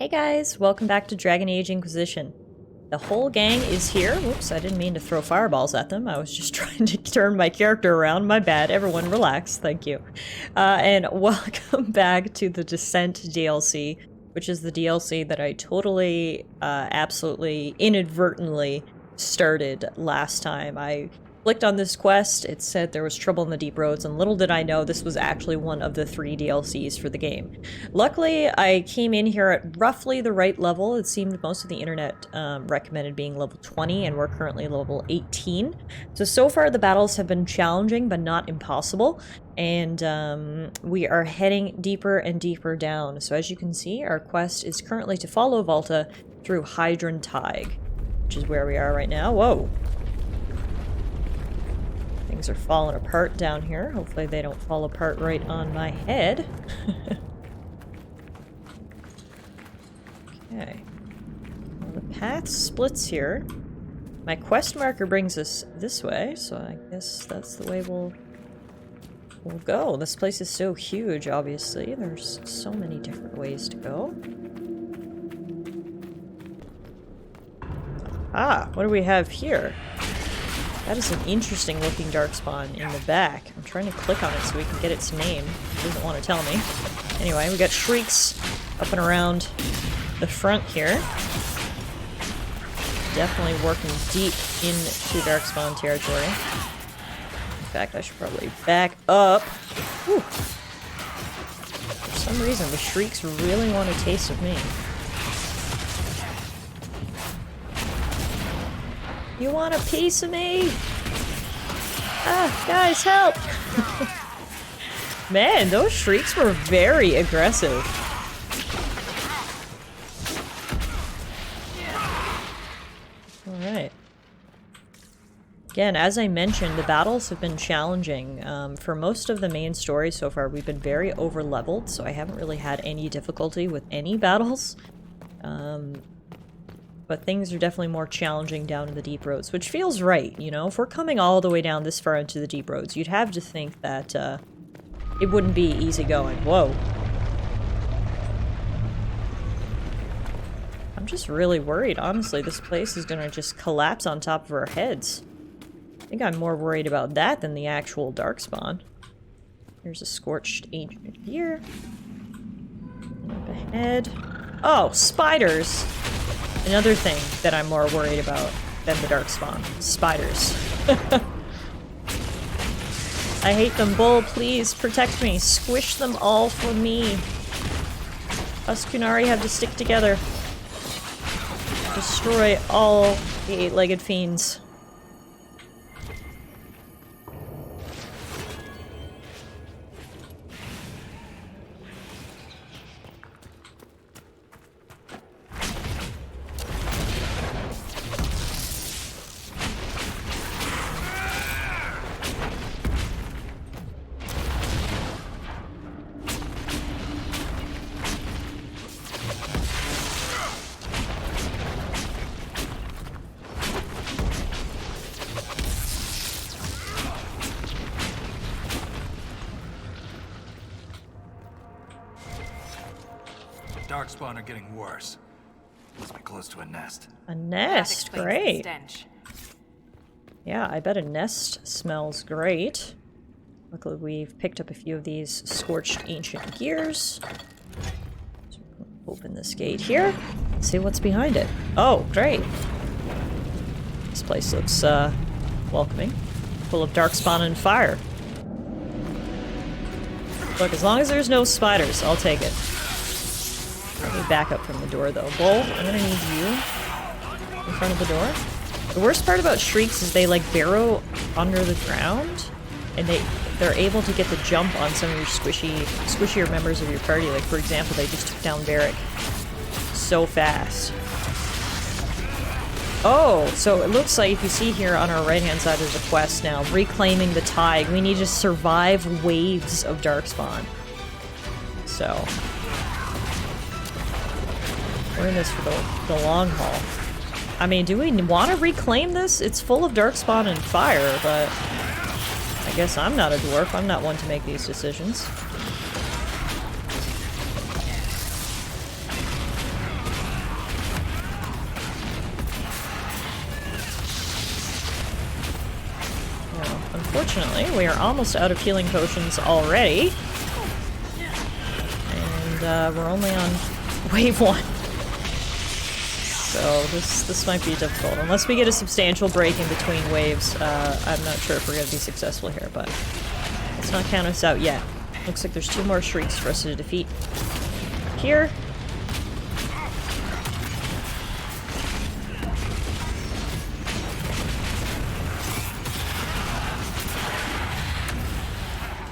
Hey guys, welcome back to Dragon Age Inquisition. The whole gang is here. Whoops, I didn't mean to throw fireballs at them. I was just trying to turn my character around. My bad. Everyone relax. Thank you. And welcome back to the Descent DLC, which is the DLC that I totally, absolutely, inadvertently started last time. I clicked on this quest, it said there was trouble in the deep roads, and little did I know this was actually one of the 3 DLCs for the game. Luckily, I came in here at roughly the right level. It seemed most of the internet recommended being level 20, and we're currently level 18. So far the battles have been challenging, but not impossible, and we are heading deeper and deeper down. So as you can see, our quest is currently to follow Volta through Hydron Tig, which is where we are right now. Whoa! Things are falling apart down here. Hopefully they don't fall apart right on my head. Okay. Well, the path splits here. My quest marker brings us this way, so I guess that's the way we'll go. This place is so huge, obviously. There's so many different ways to go. Ah, what do we have here? That is an interesting looking darkspawn in the back. I'm trying to click on it so we can get its name. It doesn't want to tell me. Anyway, we got shrieks up and around the front here. Definitely working deep into darkspawn territory. In fact, I should probably back up. Whew. For some reason, the shrieks really want a taste of me. You want a piece of me? Ah, guys, help! Man, those shrieks were very aggressive. Alright. Again, as I mentioned, the battles have been challenging. For most of the main story so far, we've been very over-leveled, so I haven't really had any difficulty with any battles. But things are definitely more challenging down in the deep roads, which feels right, you know? If we're coming all the way down this far into the deep roads, you'd have to think that it wouldn't be easy going. Whoa. I'm just really worried, honestly. This place is gonna just collapse on top of our heads. I think I'm more worried about that than the actual darkspawn. Here's a scorched ancient gear. Up ahead. Oh, spiders! Another thing that I'm more worried about than the darkspawn. Spiders. I hate them. Bull, please protect me. Squish them all for me. Us Kunari have to stick together. Destroy all the 8-legged fiends. Darkspawn are getting worse. Must be close to a nest. A nest, great. Yeah, I bet a nest smells great. Luckily, we've picked up a few of these scorched ancient gears. So open this gate here. See what's behind it. Oh, great. This place looks welcoming, full of darkspawn and fire. Look, as long as there's no spiders, I'll take it. Let me back up from the door, though. Bull, I'm gonna need you in front of the door. The worst part about shrieks is they, like, burrow under the ground, and they're able to get the jump on some of your squishier members of your party. Like, for example, they just took down Barrick so fast. Oh, so it looks like if you see here on our right-hand side, there's a quest now. Reclaiming the Tig. We need to survive waves of darkspawn. So we're in this for the long haul. I mean, do we want to reclaim this? It's full of darkspawn and fire, but I guess I'm not a dwarf. I'm not one to make these decisions. Unfortunately, we are almost out of healing potions already. And we're only on wave 1. So this might be difficult. Unless we get a substantial break in between waves, I'm not sure if we're going to be successful here, but let's not count us out yet. Looks like there's 2 more shrieks for us to defeat. Here.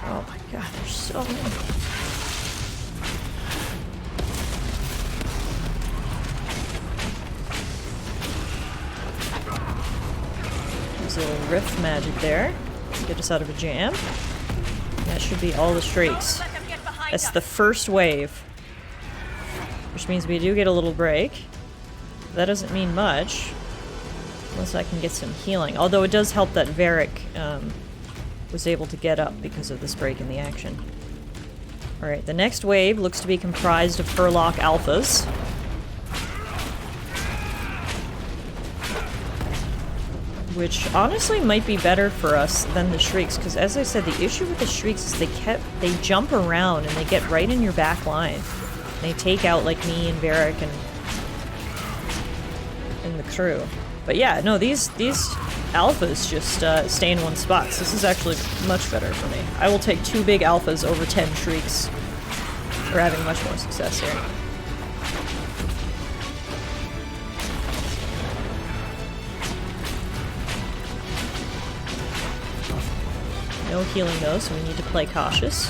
Oh my god, there's so many. There's a little rift magic there. Get us out of a jam. That should be all the shrieks. That's the first wave. Which means we do get a little break. That doesn't mean much. Unless I can get some healing. Although it does help that Varric was able to get up because of this break in the action. Alright, the next wave looks to be comprised of Furlock Alphas. Which honestly might be better for us than the Shrieks, because as I said, the issue with the Shrieks is they jump around and they get right in your back line. They take out like me and Varric and the crew. But yeah, no, these alphas just stay in one spot, so this is actually much better for me. I will take 2 big alphas over 10 Shrieks. We're having much more success here. No healing though, so we need to play cautious.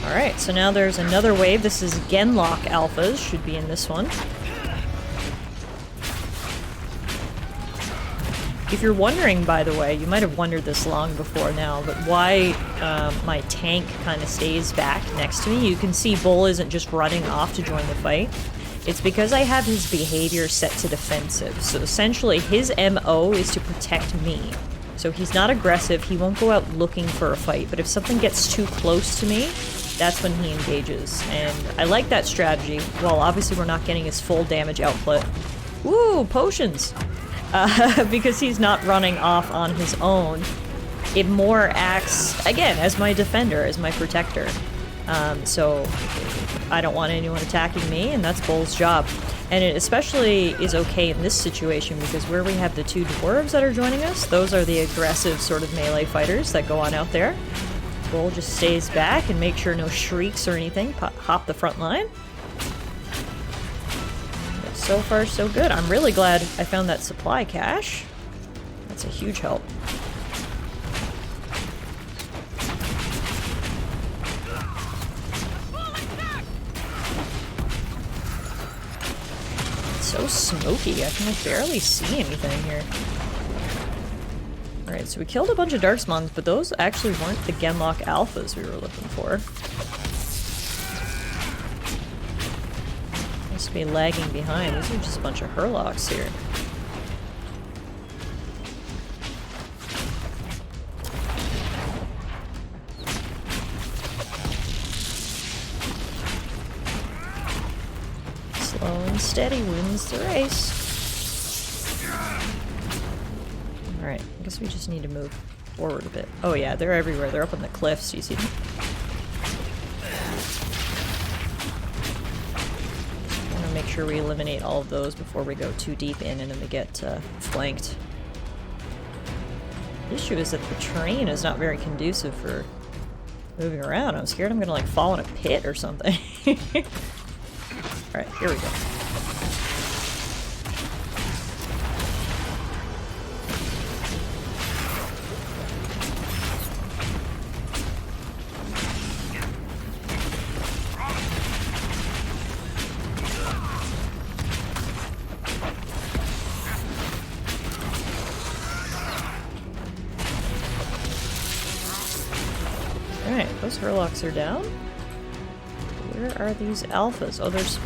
Alright, so now there's another wave. This is Genlock Alphas, should be in this one. If you're wondering, by the way, you might have wondered this long before now, but why my tank kind of stays back next to me. You can see Bull isn't just running off to join the fight. It's because I have his behavior set to defensive. So essentially, his MO is to protect me. So he's not aggressive, he won't go out looking for a fight, but if something gets too close to me, that's when he engages. And I like that strategy. Well, obviously we're not getting his full damage output. Woo, potions! Because he's not running off on his own. It more acts, again, as my defender, as my protector. So I don't want anyone attacking me, and that's Bull's job. And it especially is okay in this situation because where we have the 2 dwarves that are joining us, those are the aggressive sort of melee fighters that go on out there. Bull just stays back and makes sure no shrieks or anything hop the front line. But so far, so good. I'm really glad I found that supply cache. That's a huge help. So smoky, I can barely see anything here. Alright, so we killed a bunch of Darkspawns, but those actually weren't the Genlock Alphas we were looking for. Must be lagging behind. These are just a bunch of Hurlocks here. Slow and steady wins the race. Alright, I guess we just need to move forward a bit. Oh yeah, they're everywhere. They're up on the cliffs, you see them? I want to make sure we eliminate all of those before we go too deep in and then we get flanked. The issue is that the terrain is not very conducive for moving around. I'm scared I'm gonna like fall in a pit or something. Alright, here we go. Alright, those Hurlocks are down. Where are these alphas? Oh, there's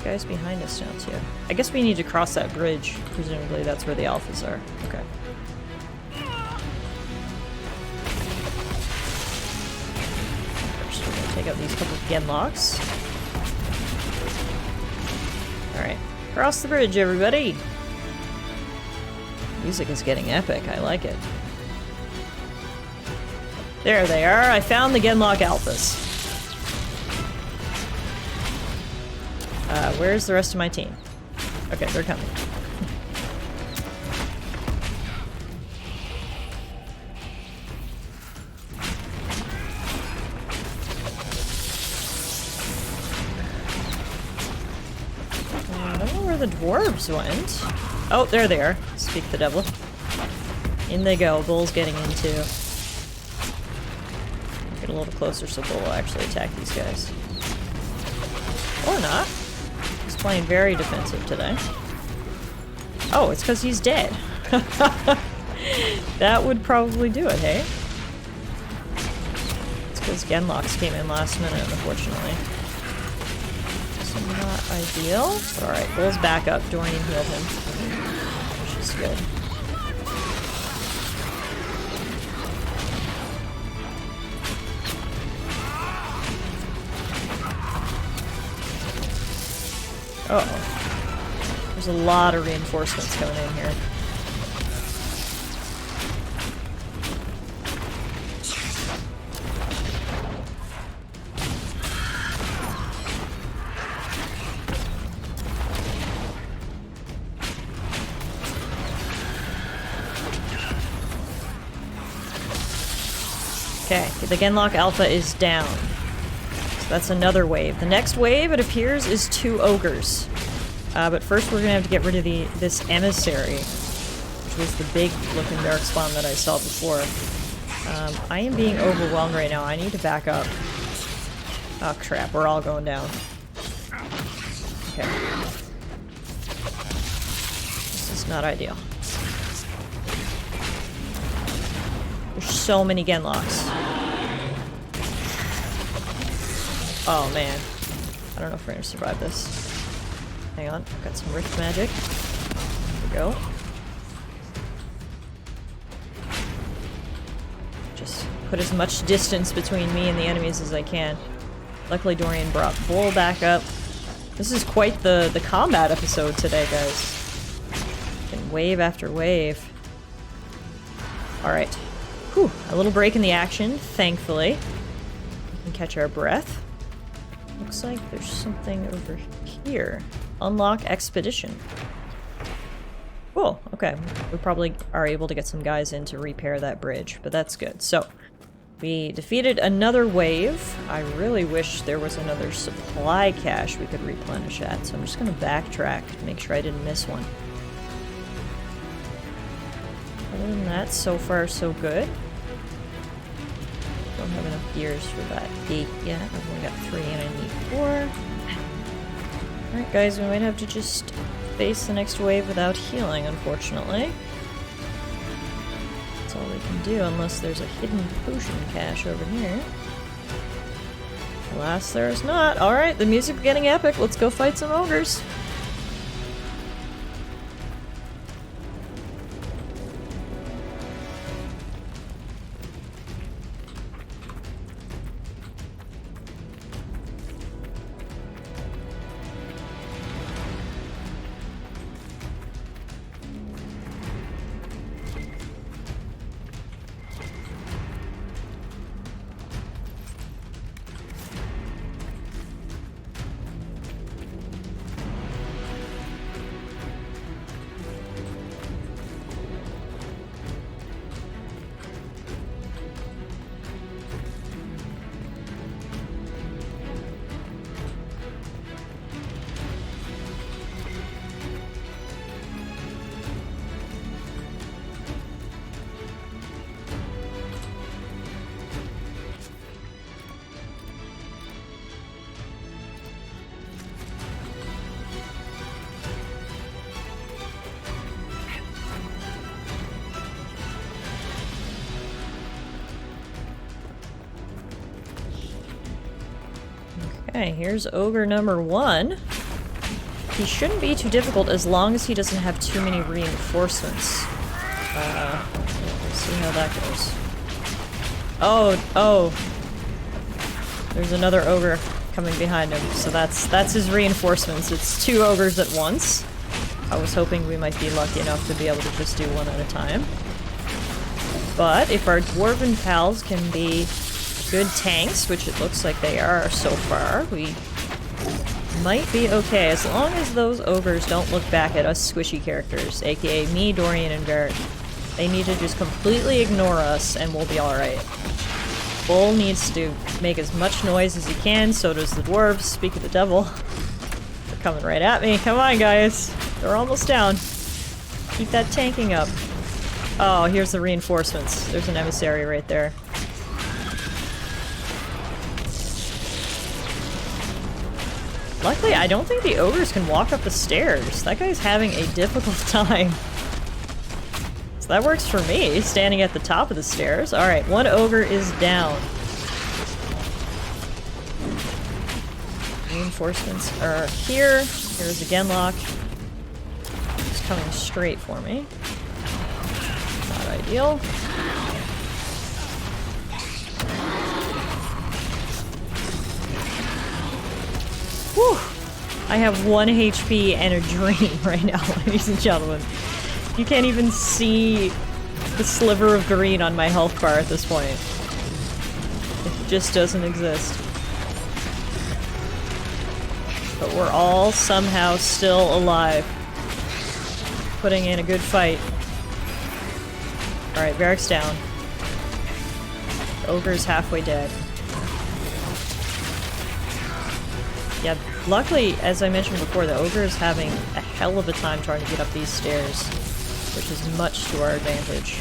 guys behind us now, too. I guess we need to cross that bridge. Presumably that's where the alphas are. Okay. First, we're gonna take out these couple of Genlocks. Alright. Cross the bridge, everybody! Music is getting epic. I like it. There they are. I found the Genlock Alphas. Where's the rest of my team? Okay, they're coming. I don't know where the dwarves went. Oh, there they are. Speak the devil. In they go. Bull's getting in too. Get a little closer so Bull will actually attack these guys. Or not. He's playing very defensive today. Oh, it's because he's dead. That would probably do it, hey? It's because Genlocks came in last minute, unfortunately. So not ideal. Alright, Bull's back up. Dorian healed him. Which is good. Uh-oh. There's a lot of reinforcements coming in here. Okay, the Genlock Alpha is down. So that's another wave. The next wave, it appears, is 2 ogres. But first we're gonna have to get rid of this emissary, which was the big looking darkspawn that I saw before. I am being overwhelmed right now. I need to back up. Oh crap, we're all going down. Okay. This is not ideal. There's so many Genlocks. Oh man. I don't know if we're gonna survive this. Hang on, I've got some rift magic. There we go. Just put as much distance between me and the enemies as I can. Luckily Dorian brought Bull back up. This is quite the combat episode today, guys. And wave after wave. Alright. Whew, a little break in the action, thankfully. We can catch our breath. Looks like there's something over here. Unlock Expedition. Cool, okay. We probably are able to get some guys in to repair that bridge, but that's good. So, we defeated another wave. I really wish there was another supply cache we could replenish at, so I'm just gonna backtrack to make sure I didn't miss one. Other than that, so far so good. Don't have enough gears for that 8 yet. I've only got 3 and I need 4. Alright guys, we might have to just face the next wave without healing, unfortunately. That's all we can do, unless there's a hidden potion cache over here. Alas, there is not. Alright, the music's getting epic. Let's go fight some ogres. Okay, here's ogre number 1. He shouldn't be too difficult as long as he doesn't have too many reinforcements. We'll see how that goes. Oh. There's another ogre coming behind him, so that's his reinforcements. It's 2 ogres at once. I was hoping we might be lucky enough to be able to just do one at a time. But if our dwarven pals can be good tanks, which it looks like they are so far, we might be okay. As long as those ogres don't look back at us squishy characters, aka me, Dorian, and Varric. They need to just completely ignore us and we'll be alright. Bull needs to make as much noise as he can, so does the dwarves. Speak of the devil. They're coming right at me. Come on, guys. They're almost down. Keep that tanking up. Oh, here's the reinforcements. There's an emissary right there. Luckily, I don't think the ogres can walk up the stairs. That guy's having a difficult time. So that works for me, standing at the top of the stairs. Alright, one ogre is down. Reinforcements are here. Here's a Genlock. It's coming straight for me. Not ideal. Whew! I have 1 HP and a dream right now, ladies and gentlemen. You can't even see the sliver of green on my health bar at this point. It just doesn't exist. But we're all somehow still alive. Putting in a good fight. Alright, Varric's down. The ogre's halfway dead. Yeah, luckily, as I mentioned before, the ogre is having a hell of a time trying to get up these stairs, which is much to our advantage.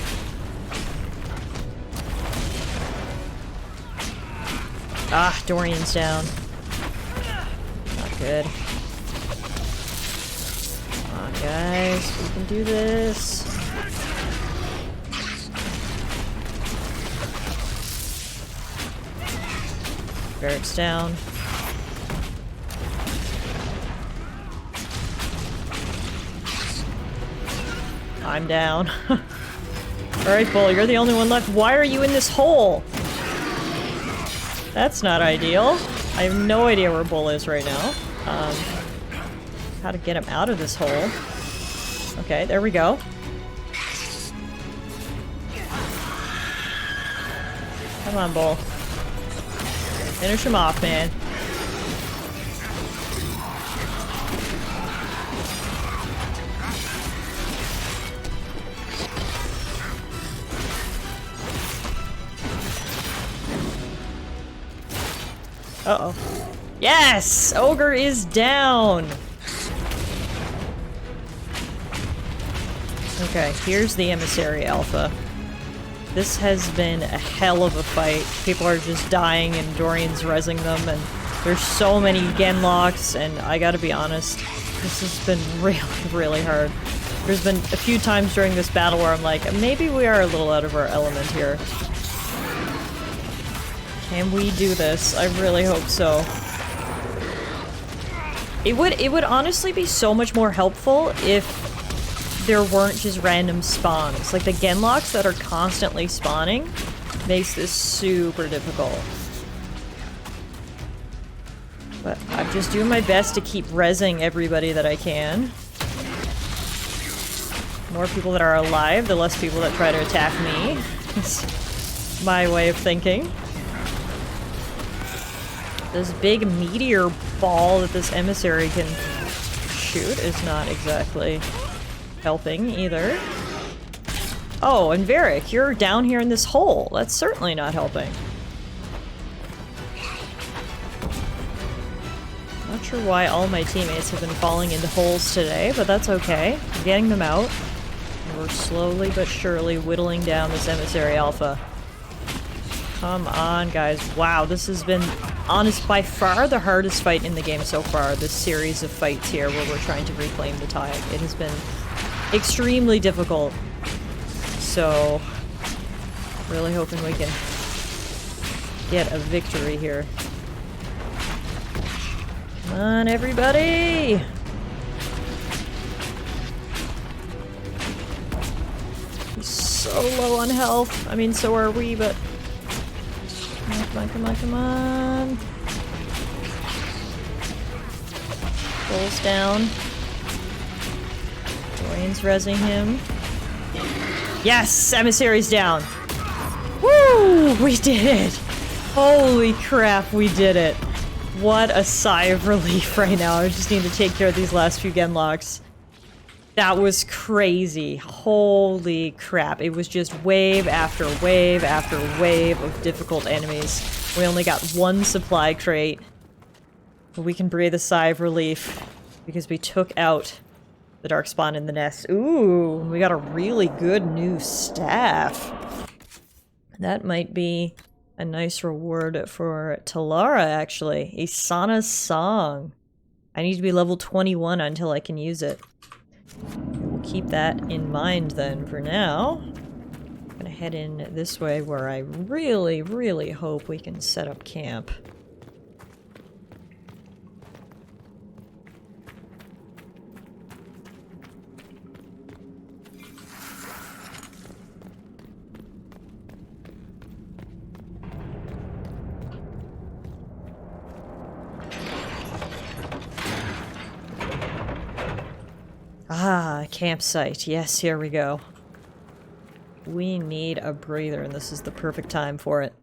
Ah, Dorian's down. Not good. Come on, guys. We can do this. Varric's down. I'm down. Alright, Bull, you're the only one left. Why are you in this hole? That's not ideal. I have no idea where Bull is right now. How to get him out of this hole. Okay, there we go. Come on, Bull. Finish him off, man. Uh-oh. Yes! Ogre is down! Okay, here's the Emissary Alpha. This has been a hell of a fight. People are just dying and Dorian's rezzing them, and there's so many Genlocks, and I gotta be honest, this has been really, really hard. There's been a few times during this battle where I'm like, maybe we are a little out of our element here. Can we do this? I really hope so. It would honestly be so much more helpful if there weren't just random spawns. Like the Genlocks that are constantly spawning makes this super difficult. But I'm just doing my best to keep rezzing everybody that I can. The more people that are alive, the less people that try to attack me. It's my way of thinking. This big meteor ball that this emissary can shoot is not exactly helping either. Oh, and Varric, you're down here in this hole. That's certainly not helping. Not sure why all my teammates have been falling into holes today, but that's okay. I'm getting them out. And we're slowly but surely whittling down this Emissary Alpha. Come on, guys. Wow, this has been, honest, by far the hardest fight in the game so far. This series of fights here where we're trying to reclaim the tide. It has been extremely difficult. So, really hoping we can get a victory here. Come on, everybody! He's so low on health. I mean, so are we, but... Come on, come on, come on. Bull's down. Dorian's rezzing him. Yes! Emissary's down. Woo! We did it! Holy crap, we did it. What a sigh of relief right now. I just need to take care of these last few genlocks. That was crazy. Holy crap. It was just wave after wave after wave of difficult enemies. We only got one supply crate. But we can breathe a sigh of relief because we took out the Darkspawn in the nest. Ooh, we got a really good new staff. That might be a nice reward for Tallara, actually. Isana's Song. I need to be level 21 until I can use it. We'll keep that in mind then for now. I'm gonna head in this way where I really, really hope we can set up camp. Ah, campsite. Yes, here we go. We need a breather, and this is the perfect time for it.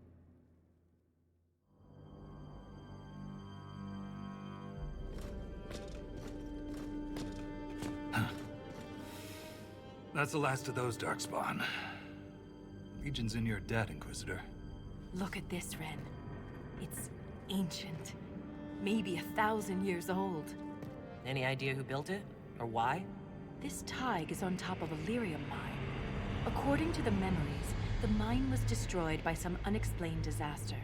That's the last of those Darkspawn. Legion's in your debt, Inquisitor. Look at this, Ren. It's ancient. Maybe 1,000 years old. Any idea who built it? Or why? This Tig is on top of a lyrium mine. According to the memories, the mine was destroyed by some unexplained disaster.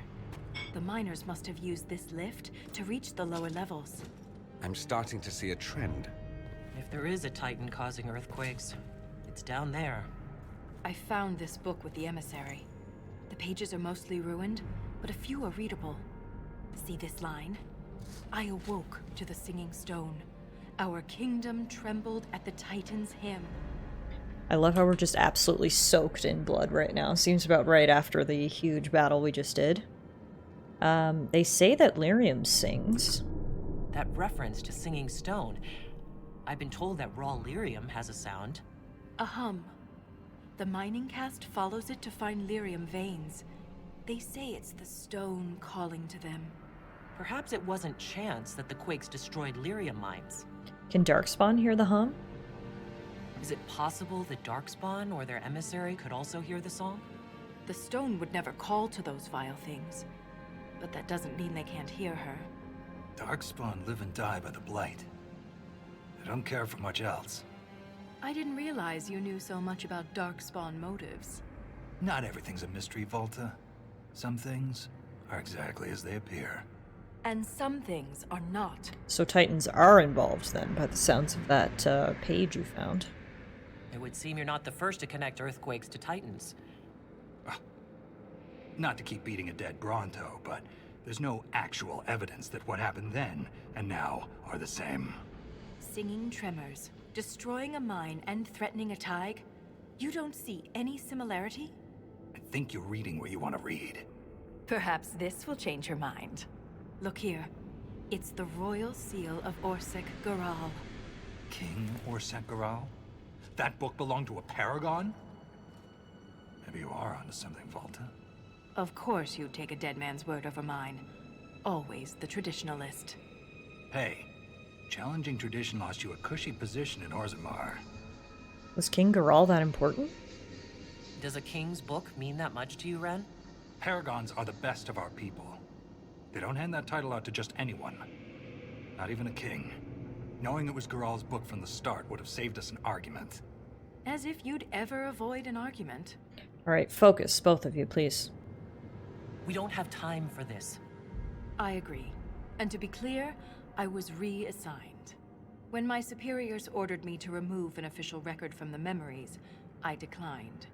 The miners must have used this lift to reach the lower levels. I'm starting to see a trend. If there is a Titan causing earthquakes, it's down there. I found this book with the emissary. The pages are mostly ruined, but a few are readable. See this line? I awoke to the singing stone. Our kingdom trembled at the Titan's hymn. I love how we're just absolutely soaked in blood right now. Seems about right after the huge battle we just did. They say that lyrium sings. That reference to singing stone. I've been told that raw lyrium has a sound. A hum. The mining cast follows it to find lyrium veins. They say it's the stone calling to them. Perhaps it wasn't chance that the quakes destroyed lyrium mines. Can Darkspawn hear the hum? Is it possible the Darkspawn or their emissary could also hear the song? The stone would never call to those vile things. But that doesn't mean they can't hear her. Darkspawn live and die by the Blight. They don't care for much else. I didn't realize you knew so much about Darkspawn motives. Not everything's a mystery, Volta. Some things are exactly as they appear. And some things are not. So Titans are involved then, by the sounds of that page you found. It would seem you're not the first to connect earthquakes to Titans. Not to keep beating a dead Bronto, but there's no actual evidence that what happened then and now are the same. Singing tremors, destroying a mine and threatening a Tig? You don't see any similarity? I think you're reading what you want to read. Perhaps this will change your mind. Look here. It's the royal seal of Orsec Garal. King Orsec Garal? That book belonged to a paragon? Maybe you are onto something, Volta. Of course you'd take a dead man's word over mine. Always the traditionalist. Hey, challenging tradition lost you a cushy position in Orzammar. Was King Garal that important? Does a king's book mean that much to you, Ren? Paragons are the best of our people. They don't hand that title out to just anyone. Not even a king. Knowing it was Garal's book from the start would have saved us an argument. As if you'd ever avoid an argument. Alright, focus, both of you, please. We don't have time for this. I agree. And to be clear, I was reassigned. When my superiors ordered me to remove an official record from the memories, I declined.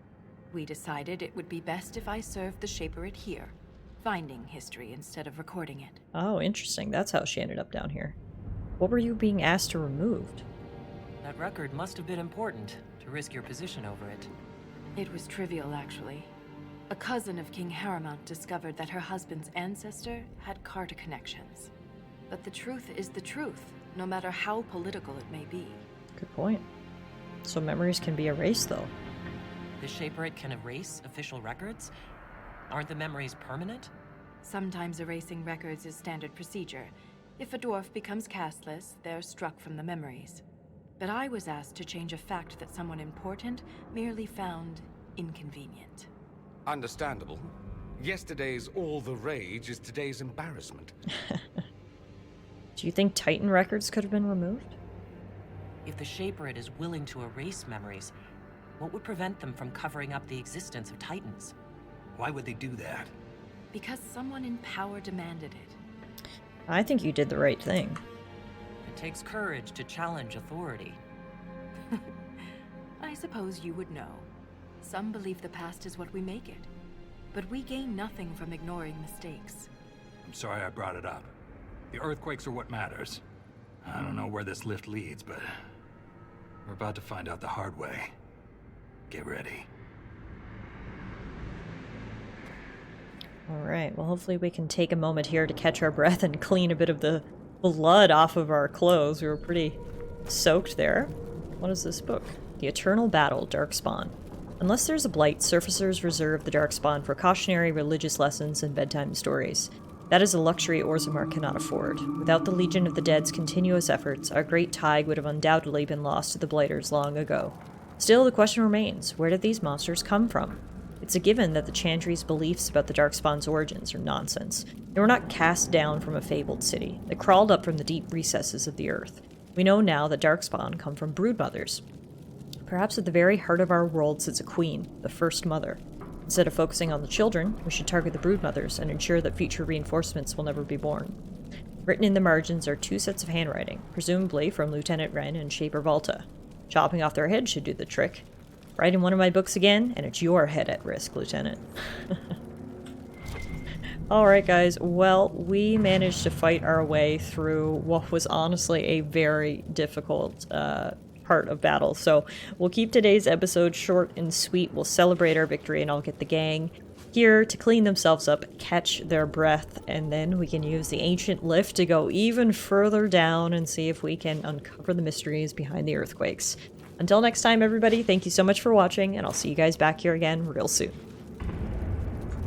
We decided it would be best if I served the Shaperate here, finding history instead of recording it. Oh, interesting. That's how she ended up down here. What were you being asked to remove? That record must have been important to risk your position over it. It was trivial, actually. A cousin of King Haramount discovered that her husband's ancestor had Carta connections. But the truth is the truth, no matter how political it may be. Good point. So memories can be erased, though. The Shaperate can erase official records? Aren't the memories permanent? Sometimes erasing records is standard procedure. If a dwarf becomes castless, they're struck from the memories. But I was asked to change a fact that someone important merely found inconvenient. Understandable. Yesterday's all the rage is today's embarrassment. Do you think Titan records could have been removed? If the Shaperid is willing to erase memories, what would prevent them from covering up the existence of Titans? Why would they do that? Because someone in power demanded it. I think you did the right thing. It takes courage to challenge authority. I suppose you would know. Some believe the past is what we make it. But we gain nothing from ignoring mistakes. I'm sorry I brought it up. The earthquakes are what matters. I don't know where this lift leads, but we're about to find out the hard way. Get ready. Alright, well hopefully we can take a moment here to catch our breath and clean a bit of the blood off of our clothes. We were pretty soaked there. What is this book? The Eternal Battle, Darkspawn. Unless there's a blight, surfacers reserve the Darkspawn for cautionary religious lessons and bedtime stories. That is a luxury Orzammar cannot afford. Without the Legion of the Dead's continuous efforts, our great tide would have undoubtedly been lost to the blighters long ago. Still, the question remains, where did these monsters come from? It's a given that the Chandri's beliefs about the Darkspawn's origins are nonsense. They were not cast down from a fabled city. They crawled up from the deep recesses of the earth. We know now that Darkspawn come from broodmothers. Perhaps at the very heart of our world sits a queen, the First Mother. Instead of focusing on the children, we should target the broodmothers and ensure that future reinforcements will never be born. Written in the margins are 2 sets of handwriting, presumably from Lieutenant Wren and Shaper Volta. Chopping off their head should do the trick. Write in one of my books again, and it's your head at risk, Lieutenant. Alright guys, well, we managed to fight our way through what was honestly a very difficult part of battle. So we'll keep today's episode short and sweet. We'll celebrate our victory and I'll get the gang here to clean themselves up, catch their breath, and then we can use the ancient lift to go even further down and see if we can uncover the mysteries behind the earthquakes. Until next time, everybody, thank you so much for watching, and I'll see you guys back here again real soon.